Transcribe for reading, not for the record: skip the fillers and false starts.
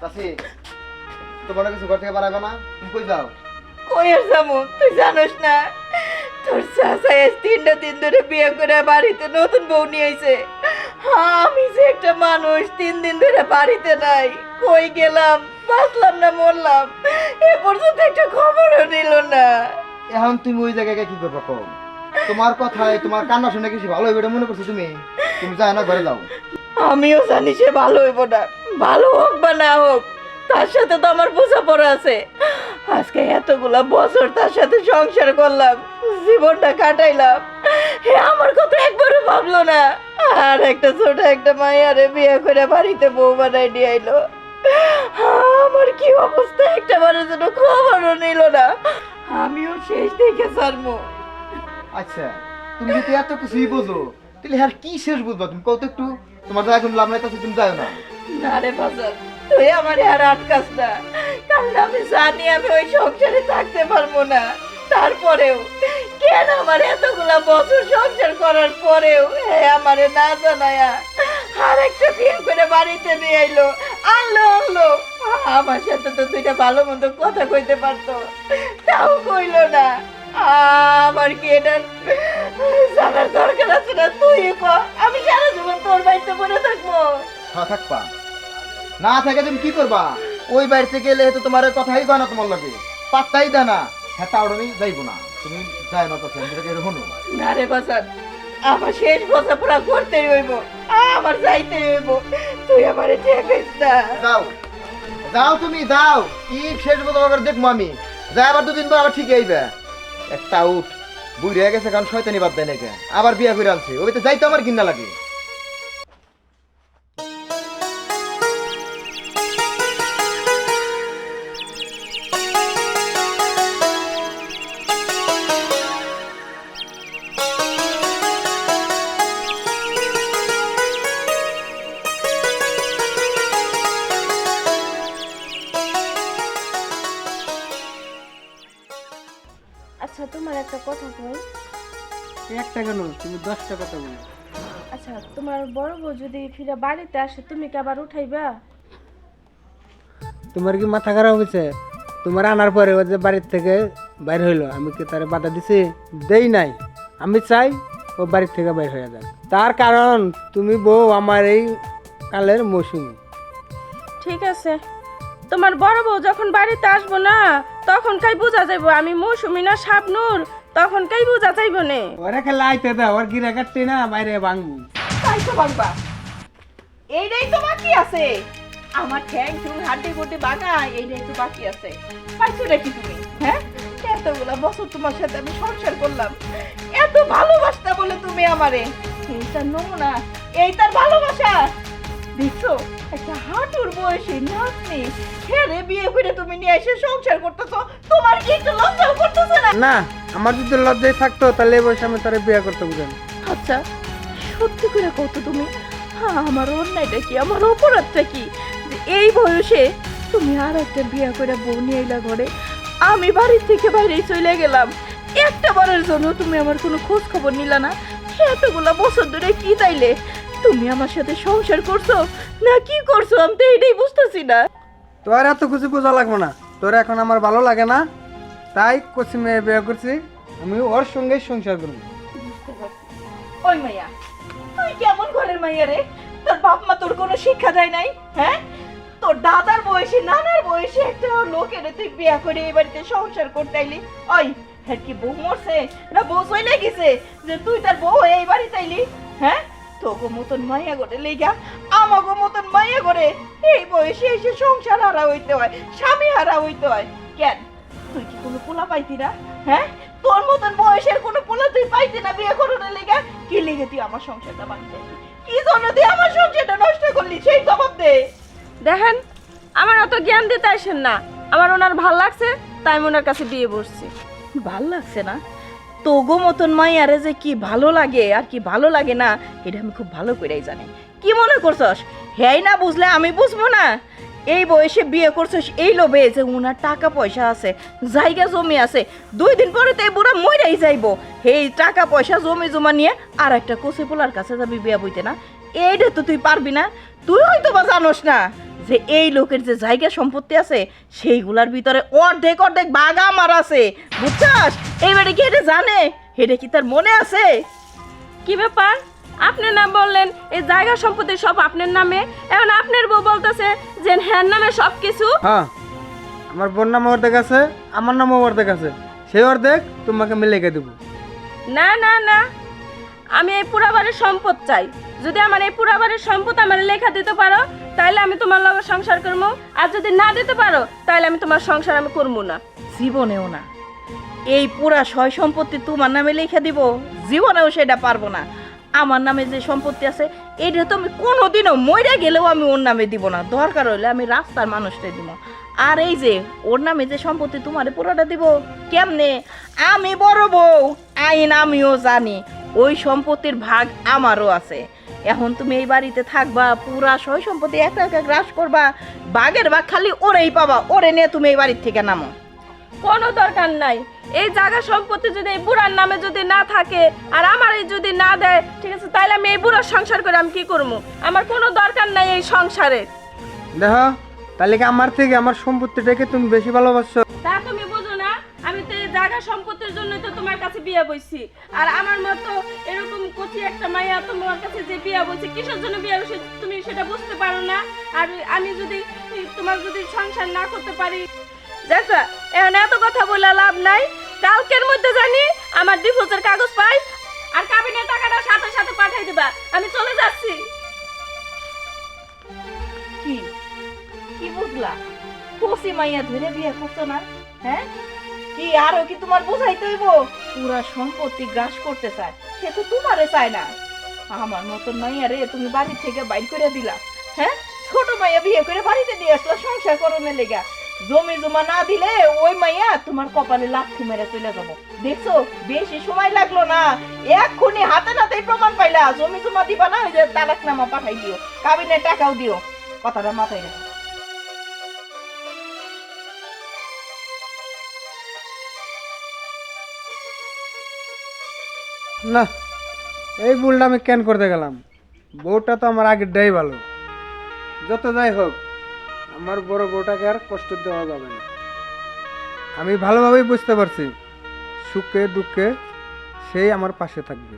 চাচি তোমার কিছু ঘর থেকে বাড়াবে না, তুমি কই যাও? কই আর যাবো তুই জানোস না, তোর চাচা আজ 3টা দিন ধরে বিয়ে করে বাড়িতে নতুন বউ নিয়ে আইছে। আমি যে একটা মানুষ 3 দিন ধরে বাড়িতে নাই, কই গেলাম বাঁচলাম না মরলাম, এ পর্যন্ত একটা খবরও নিল না। এখন তুমি ওই জায়গায় কি করবে কও? তোমার কথায় তোমার কান্না শুনে কিছু ভালো হইবে এটা মনে করছো তুমি? তুমি যাও না, ঘরে যাও। আমিও জানি সে ভালো হইব না, ভালো হোক বা না হোক তার সাথে তো আমার বোঝাপড়া আছে। আজকে এতগুলা বছর তার সাথে সংসার করলাম, জীবনটা কাটাইলাম, হে আমার কথা একবারও ভাবলো না। আর একটা ছোট একটা মাইয়ারে বিয়ে করে বাড়িতে বউ বানাই নিয়ে আইলো। আমার কি অবস্থা একটা বারের জন্য খবরও নিল না। আমিও শেষ দেখে ছাড়বো। আচ্ছা তুমি যদি এত কিছুই বোঝো তাহলে আর কি শেষ বুঝবা তুমি কত একটু? তোমার তো এখন লাভ নাই, তাতে তুমি যাও না। না রে বাজার, তুই আমার আর আটকাস না, কারণ আমি জানি আমি ওই সংসারে থাকতে পারবো না। তারপরেও কেন আমার এতগুলা বছর সংসার করার পরেও আমারে না জানায়া আর একটা বিয়ে করে বাড়িতে নিয়ে আইলো, আনলো। আমার সাথে তো দুইটা ভালো মন্দ কথা কইতে পারতো, তাও কইলো না। আমার কি এটা জানার দরকার আছে না? তুই ক, আমি সারা জীবন তোর বাড়িতে পড়ে থাকবো? হ্যাঁ থাকবা, না থাকে তুমি কি করবা? ওই বাড়িতে গেলে তো তোমার কথাই কয় না, তোমার লাগে পাত্তাই দেয় না। হ্যাঁ তাওড়ি যাইবো না, তুমি যাই না তো হনো না রে বাসান, আমার শেষ কথা পুরা করতেই হইব, আমার যাইতেই হইব। তুই আমারে ঠেকাইস না। যাও যাও, তুমি যাও, কি শেষ কথা দেখবো আমি। যাই আবার 2 দিন পর আবার ঠিক আইবে। একটা উঠ বুড়ি হয়ে গেছে, কারণ শয়তানি বাদ দেয় নাকি, আবার বিয়া করে আনছে, ওই তো যাইতে আমার ঘৃণা লাগে। আচ্ছা তোমার একটা কথা কই। একটা কেন, তুমি 10টা কথা বলো। আচ্ছা তোমার বড় বউ যদি ফিরে বাড়িতে আসে তুমি কি আবার উঠাইবা? তোমার কি মাথা খারাপ হয়েছে? তোমার আনার পরে ও যে বাড়ির থেকে বাইর হইলো, আমি কি তারে বাধা দিছি? দেই নাই। আমি চাই ও বাড়ির থেকে বাইর হয়ে যাক, তার কারণ তুমি বউ আমার এই কালের মৌসুমি। ঠিক আছে, তোমার বড় বউ যখন বাড়িতে আসবো না তখন কাই বোঝা যাইব আমি মৌসুমি না শাবনূর, তখন কাই বোঝা যাইব নে। ওরা খেলে আইতে দাও, ওর গিরা কাটতে না বাইরে ভাঙবো। তাই তো বাংবা, এইটাই তো বাকি আছে। আমার ঠ্যাং ঠুং হাড্ডি গুড্ডি বাগা এইটাই তো বাকি আছে। পাইছো নাকি তুমি? হ্যাঁ, এতগুলা বছর তোমার সাথে আমি সংসার করলাম, এত ভালোবাসতা বলে তুমি আমারে। এইটার নমুনা, এইটার ভালোবাসা দেখছো? একটা হাঁটুর বয়সী নাতনি ছেড়ে বিয়ে করে তুমি নিয়ে এসে সংসার করতেছো, তোমার কি একটু লজ্জাও করতেছে না? না, আমার যদি লজ্জায় থাকতো তাহলে এই বয়সে আমি তারে বিয়ে করতে বুঝেন। আচ্ছা সত্যি করে কত তুমি, আমার অন্যায়টা কি, আমার অপরাধটা কি যে এই বয়সে তুমি আর একটা বিয়ে করে বউ নিয়ে এলা ঘরে, আমি বাড়ির থেকে বাইরে চলে গেলাম, একটা বারের জন্য তুমি আমার কোনো খোঁজ খবর নিলা না? এতগুলা বছর ধরে কি চাইলে তুমি আমার সাথে সংসার করছো না কি করছো, আমি তো এটাই বুঝতেছি না। তোর এত কিছু বোঝা লাগবো না, তোর এখন আমার ভালো লাগে না, তাই কচি মেয়ে বিয়ে করছি, আমি ওর সঙ্গে সংসার করবো। ওই মাইয়া, তুই কেমন ঘরের মাইয়া রে? তোর বাপ মা তোর কোনো শিক্ষা দেয় নাই? হ্যাঁ, তোর দাদার বয়সে নানার বয়সে একটা লোকের তুই বিয়া করে এই বাড়িতে সংসার করতে আইলি। ওই হ্যাঁ, কি বউ মরছে না বউ চলে গেছে যে তুই তার বউ হয়ে এই বাড়িতে আইলি? হ্যাঁ, তোকে মতন মাইয়া করে লেগা আমাগো মতন মাইয়া করে এই বয়সে এসে সংসার হারা হইতে হয়, স্বামী হারা হইতে হয়। কেন, তুই কি কোনো পোলা পাইতি না? হ্যাঁ, তোর মতন বয়সের কোনো পোলা তুই পাইতি না বিয়ে করানোর লেগা? কি লেগে তুই আমার সংসারটা ভাঙতে, কি জন্য তুই আমার সংসারটা নষ্ট করলি সেই জবাব দে। দেখেন, আমার অত জ্ঞান দিতে আসেন না, আমার ওনার ভাল লাগছে তাই আমি ওনার কাছে বিয়ে বসছি। ভাল লাগছে না? তোগো মতন মাইয়ারে যে কি ভালো লাগে আর কি ভালো লাগে না এটা আমি খুব ভালো করেই জানি। কি মনে করছস হ্যাঁ না বুঝলে আমি বুঝবো না? এই বয়সে বিয়ে করছস এই লোভে যে উনার টাকা পয়সা আছে, জায়গা জমি আছে, 2 দিন পরে তো এই বুড়া মইরাই যাইবো, এই টাকা পয়সা জমি জমা নিয়ে আর একটা কচি পোলার কাছে যাবি বিয়া বইতে না? এইটা তো তুই পারবি না। তুই হয়তো বা জানোস না যে এই লোকের যে জায়গা সম্পত্তি আছে সেইগুলার ভিতরে অর্ধেক অর্ধেক ভাগ আমার আছে, বুঝছাস? এইবারে কি এটা জানে? এটা কি তার মনে আছে? কি ব্যাপার, আপনি না বললেন এই জায়গা সম্পত্তি সব আপনার নামে, এখন আপনার বউ বলতেছে যে হ্যার নামে সব কিছু? হ্যাঁ, আমার বোন নামে অর্ধেক আছে, আমার নামও অর্ধেক আছে, সেই অর্ধেক তোমাকে আমি লিখে দেবো। না না না, আমি এই পুরা বাড়ির সম্পদ চাই। যদি আমার এই পুরা বাড়ির সম্পদ আমার লেখা দিতে পারো তাহলে আমি তোমার লগে সংসার করবো, আর যদি না দিতে পারো তাহলে আমি তোমার সংসার আমি করবো না। জীবনেও না। এই পুরা সয় সম্পত্তি তোমার নামে লিখে দিব, জীবনেও সেটা পারবো না। আমার নামে যে সম্পত্তি আছে এটা তো আমি কোনোদিনও মরে গেলেও আমি ওর নামে দিব না, দরকার হলে আমি রাস্তার মানুষটাই দিব। আর এই যে ওর নামে যে সম্পত্তি তোমারে পুরোটা দিব কেমনে? আমি বড় বউ, আইন আমিও জানি, ওই সম্পত্তির ভাগ আমারও আছে। এখন তুমি এই বাড়িতে থাকবা, পুরা সয় সম্পত্তি একা একা গ্রাস করবা, বাঘের ভাগ খালি ওরেই পাবা, ওরে নিয়ে তুমি এই বাড়ির থেকে নামো। কোনো দরকার নাই, এই জায়গা সম্পত্তি যদি এই বুড়ার নামে যদি না থাকে আর আমার এই যদি না দেয়, ঠিক আছে, তাহলে আমি এই বুড়ার সংসার করে আমি কি করবো? আমার কোনো দরকার নাই এই সংসারে। দেখো, তাহলে কি আমার থেকে আমার সম্পত্তিটাকে তুমি বেশি ভালোবাসছো? তা তুমি বুঝো না, আমি তো এই জায়গা সম্পত্তির জন্যই তো তোমার কাছে বিয়ে বইছি। আর আমার মতো এরকম কচি একটা মাইয়া তোমার কাছে যে বিয়ে বইছে, কিসের জন্য বিয়ে বইছে তুমি সেটা বুঝতে পারো না? আর আমি যদি তোমার যদি সংসার না করতে পারি, দেখো এখন এত কথা বলে লাভ নাই। কালকের মধ্যে জানি আমার ডিভোর্সের কাগজ পাই, আর কাবিনের টাকাটা সাথে সাথে পাঠাই দিবা। আমি চলে যাচ্ছি। কি কি বুঝলা? কচি মাইয়া ধরে বিয়ে করছো না? হ্যাঁ, কি আরো কি তোমার বুঝাইতে হইব? পুরা সম্পত্তি গ্রাস করতে চায়, সে তো তোমারে চায় না। আমার মতন মাইয়া রে তুমি বাড়ি থেকে বাইর করে দিলা। হ্যাঁ, ছোট মাইয়া বিয়ে করে বাড়িতে নিয়ে আসলো সংসার করণের লেগা। জমি জমা না দিলে ওই মাইয়া তোমার কপালে লাথি মেরে চলে যাবো। দেখছো, বেশি সময় লাগলো না, এক্ষুনি হাতে নাতেই প্রমাণ পাইলা। জমি জমা দিবা না, ওই যে তালাকনামা পাঠাই দিও, কাবিনের টাকাও দিও, কথাটা মাথায় রাখো। না, এই ভুলটা আমি কেন করতে গেলাম? বউটা তো আমার আগেরটাই ভালো। যত যাই হোক, আমার বড় বউটাকে আর কষ্ট দেওয়া যাবে না। আমি ভালোভাবেই বুঝতে পারছি, সুখে দুঃখে সেই আমার পাশে থাকবে।